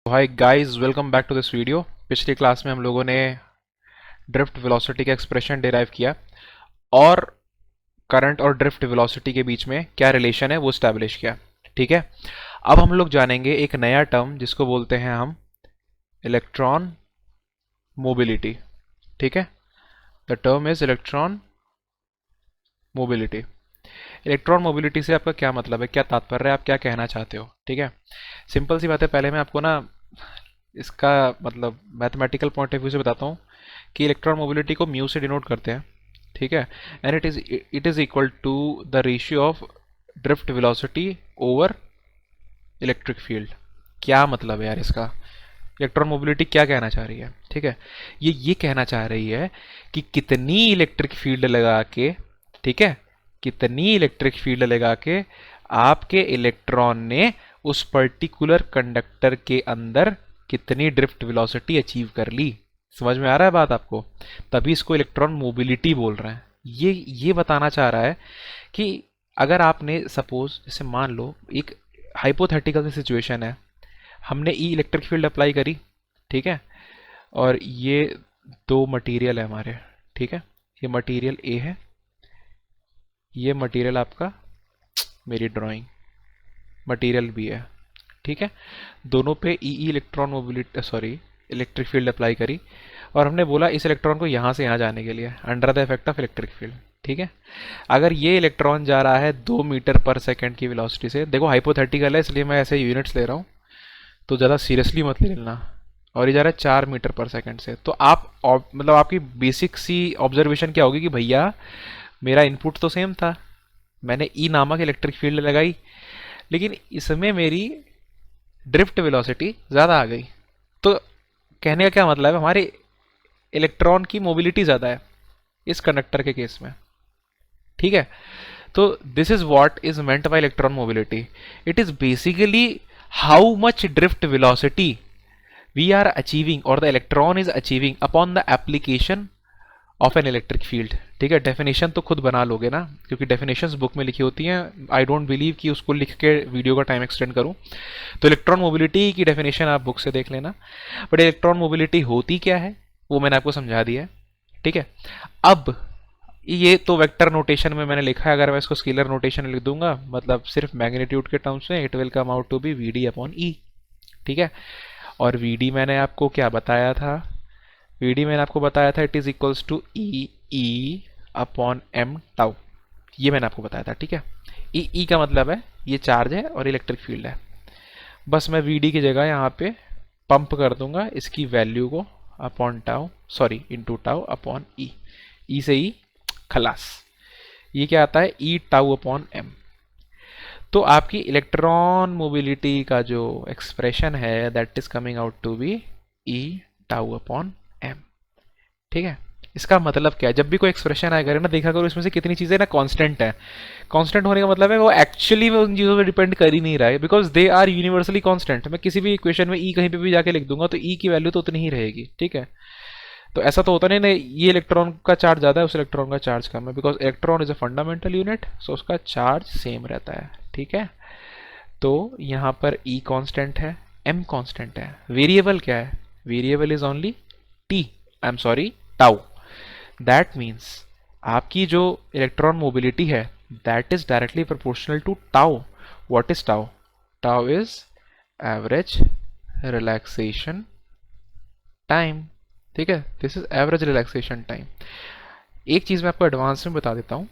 Hi guys, welcome back to this video. पिछली class में हम लोगों ने ड्रिफ्ट वेलोसिटी का एक्सप्रेशन डिराइव किया और करंट और ड्रिफ्ट वेलोसिटी के बीच में क्या रिलेशन है वो स्टैब्लिश किया। ठीक है, अब हम लोग जानेंगे एक नया टर्म जिसको बोलते हैं हम इलेक्ट्रॉन मोबिलिटी। ठीक है, the term is electron mobility. Electron mobility से आपका क्या मतलब है, क्या तात्पर्य है, आप क्या कहना चाहते हो? ठीक है, सिंपल सी बात है। पहले मैं आपको ना इसका मतलब मैथमेटिकल पॉइंट ऑफ व्यू से बताता हूँ कि इलेक्ट्रॉन मोबिलिटी को म्यू से डिनोट करते हैं। ठीक है, and it is equal to the ratio of drift velocity over electric field. क्या मतलब है यार इसका? इलेक्ट्रॉन मोबिलिटी क्या कहना चाह रही है? ठीक है, ये कहना चाह रही है कि कितनी इलेक्ट्रिक फील्ड लगा के, ठीक है, कितनी इलेक्ट्रिक फील्ड लगा के आपके इलेक्ट्रॉन ने उस पर्टिकुलर कंडक्टर के अंदर कितनी ड्रिफ्ट वेलोसिटी अचीव कर ली। समझ में आ रहा है बात आपको? तभी इसको इलेक्ट्रॉन मोबिलिटी बोल रहे हैं। ये बताना चाह रहा है कि अगर आपने सपोज जैसे मान लो एक हाइपोथेटिकल सी सिचुएशन है, हमने ई इलेक्ट्रिक फील्ड अप्लाई करी, ठीक है, और ये दो मटेरियल है हमारे। ठीक है, ये मटेरियल ए है, ये मटेरियल आपका मेरी ड्राइंग मटेरियल बी है। ठीक है, दोनों पे E electron mobility sorry electric field apply करी और हमने बोला इस इलेक्ट्रॉन को यहाँ से यहाँ जाने के लिए under the effect of electric field. ठीक है, अगर ये इलेक्ट्रॉन जा रहा है 2 मीटर पर सेकंड की वेलोसिटी से, देखो हाइपोथेटिकल है इसलिए मैं ऐसे यूनिट्स ले रहा हूँ तो ज़्यादा सीरियसली मत ले लेना, और ये जा रहा है 4 मीटर पर सेकंड से, तो आप मतलब आपकी बेसिक सी ऑब्जर्वेशन क्या होगी कि भैया मेरा इनपुट तो सेम था, मैंने ई नामक इलेक्ट्रिक फील्ड लगाई, लेकिन इसमें मेरी ड्रिफ्ट वेलोसिटी ज़्यादा आ गई। तो कहने का क्या मतलब है, हमारे इलेक्ट्रॉन की मोबिलिटी ज़्यादा है इस कंडक्टर के केस में। ठीक है, तो this is what is meant by electron mobility. It is basically how much drift velocity we are achieving और the electron is achieving upon the application of an electric field. ठीक है, definition तो खुद बना लोगे ना, क्योंकि डेफिनेशंस बुक में लिखी होती हैं। आई डोंट बिलीव कि उसको लिख के वीडियो का टाइम एक्सटेंड करूं। तो इलेक्ट्रॉन मोबिलिटी की डेफिनेशन आप बुक से देख लेना। बट इलेक्ट्रॉन मोबिलिटी होती क्या है वो मैंने आपको समझा दिया है। ठीक है, अब ये तो वेक्टर नोटेशन में मैंने लिखा है, अगर मैं इसको स्केलर नोटेशन में लिख दूंगा मतलब सिर्फ मैग्नीट्यूड के टर्म्स में, it will come out to be V D upon E. ठीक है, और वी डी मैंने आपको क्या बताया था? वी डी मैंने आपको बताया था it is equals to e upon m tau, ये मैंने आपको बताया था। ठीक है, ई का मतलब है ये चार्ज है और इलेक्ट्रिक फील्ड है। बस मैं वी डी की जगह यहाँ पे पंप कर दूंगा इसकी वैल्यू को upon tau sorry into tau upon E से ई खलास। ये क्या आता है? E tau upon M. तो आपकी इलेक्ट्रॉन मोबिलिटी का जो एक्सप्रेशन है that is coming out to be E tau upon M. ठीक है, इसका मतलब क्या है? जब भी कोई एक्सप्रेशन आया करे ना, देखा करो इसमें से कितनी चीजें ना कांस्टेंट है। कांस्टेंट होने का मतलब है वो एक्चुअली में उन चीजों पे डिपेंड कर ही नहीं रहा है, because they are universally constant. मैं किसी भी इक्वेशन में ई कहीं पे भी जाके लिख दूंगा तो ई की वैल्यू तो उतनी ही रहेगी। ठीक है, तो ऐसा तो होता नहीं ये इलेक्ट्रॉन का चार्ज ज़्यादा है उस इलेक्ट्रॉन का चार्ज कम है, because electron is a fundamental unit, so उसका चार्ज सेम रहता है। ठीक है, तो यहाँ पर ई कांस्टेंट है, एम कांस्टेंट है, वेरिएबल क्या है? Variable is only t, I am sorry tau. That means आपकी जो इलेक्ट्रॉन मोबिलिटी है that is directly proportional to tau. What is tau? Tau is average relaxation time. ठीक है, this is average relaxation time. एक चीज़ मैं आपको advance में बता देता हूँ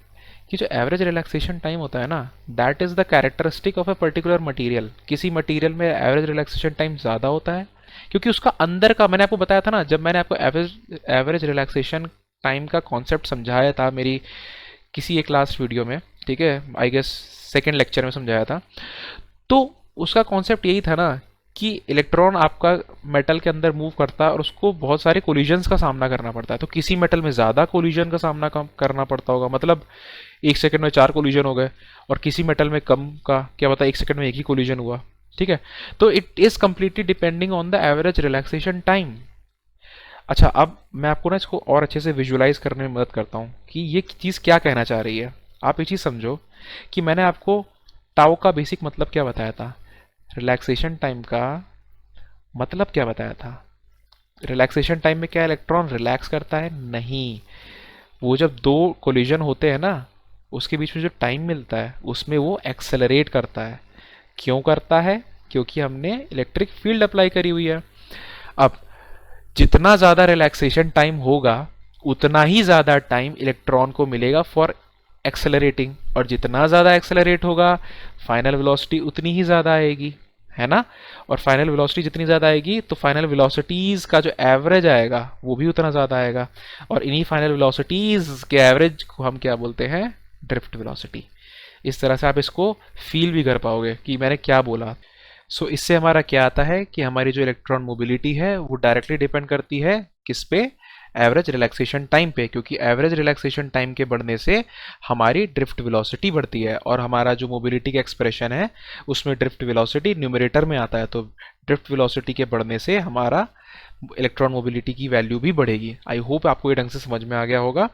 कि जो एवरेज रिलैक्सेशन टाइम होता है ना that is the characteristic of a particular material. किसी मटेरियल में एवरेज रिलैक्सेशन टाइम ज़्यादा होता है क्योंकि उसका अंदर का, मैंने आपको बताया था ना जब मैंने आपको एवरेज रिलैक्सेशन टाइम का कॉन्सेप्ट समझाया था मेरी किसी एक लास्ट वीडियो में, ठीक है, आई गेस सेकेंड लेक्चर में समझाया था, तो उसका कॉन्सेप्ट यही था ना कि इलेक्ट्रॉन आपका मेटल के अंदर मूव करता है और उसको बहुत सारे कोलिजन्स का सामना करना पड़ता है। तो किसी मेटल में ज़्यादा कोलिजन का सामना करना पड़ता होगा, मतलब 1 सेकंड में 4 कोलिजन हो गए, और किसी मेटल में कम का क्या पता 1 सेकंड में एक ही कोलिजन हुआ। ठीक है, तो it is completely depending on the average relaxation time. अच्छा, अब मैं आपको ना इसको और अच्छे से विजुलाइज करने में मदद करता हूँ कि ये चीज़ क्या कहना चाह रही है। आप ये चीज़ समझो कि मैंने आपको टाउ का बेसिक मतलब क्या बताया था? रिलैक्सेशन टाइम का मतलब क्या बताया था? रिलैक्सेशन टाइम में क्या इलेक्ट्रॉन रिलैक्स करता है? नहीं। वो जब दो कोलिजन होते हैं ना, उसके बीच में जो टाइम मिलता है उसमें वो एक्सेलरेट करता है। क्यों करता है? क्योंकि हमने इलेक्ट्रिक फील्ड अप्लाई करी हुई है। अब जितना ज़्यादा रिलैक्सेशन टाइम होगा उतना ही ज़्यादा टाइम इलेक्ट्रॉन को मिलेगा फॉर एक्सेलरेटिंग, और जितना ज़्यादा एक्सेलरेट होगा फाइनल वेलोसिटी उतनी ही ज़्यादा आएगी, है ना? और फाइनल वेलोसिटी जितनी ज़्यादा आएगी तो फाइनल वेलोसिटीज़ का जो एवरेज आएगा वो भी उतना ज़्यादा आएगा, और इन्हीं फाइनल वेलोसिटीज़ के एवरेज को हम क्या बोलते हैं? Drift velocity. इस तरह से आप इसको फील भी कर पाओगे कि मैंने क्या बोला। सो इससे हमारा क्या आता है कि हमारी जो इलेक्ट्रॉन मोबिलिटी है वो डायरेक्टली डिपेंड करती है किस पे? एवरेज रिलैक्सेशन टाइम पे, क्योंकि एवरेज रिलैक्सेशन टाइम के बढ़ने से हमारी ड्रिफ्ट वेलोसिटी बढ़ती है, और हमारा जो मोबिलिटी का एक्सप्रेशन है उसमें ड्रिफ्ट वेलोसिटी न्यूमरेटर में आता है, तो ड्रिफ्ट वेलोसिटी के बढ़ने से हमारा इलेक्ट्रॉन मोबिलिटी की वैल्यू भी बढ़ेगी। आई होप आपको ये ढंग से समझ में आ गया होगा।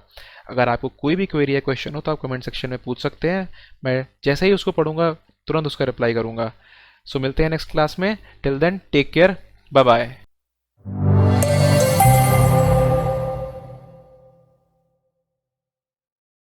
अगर आपको कोई भी क्वेरी या क्वेश्चन हो तो आप कमेंट सेक्शन में पूछ सकते हैं, मैं जैसे ही उसको पढ़ूंगा तुरंत उसका रिप्लाई करूंगा। सो मिलते हैं नेक्स्ट क्लास में। Till then take care, bye bye.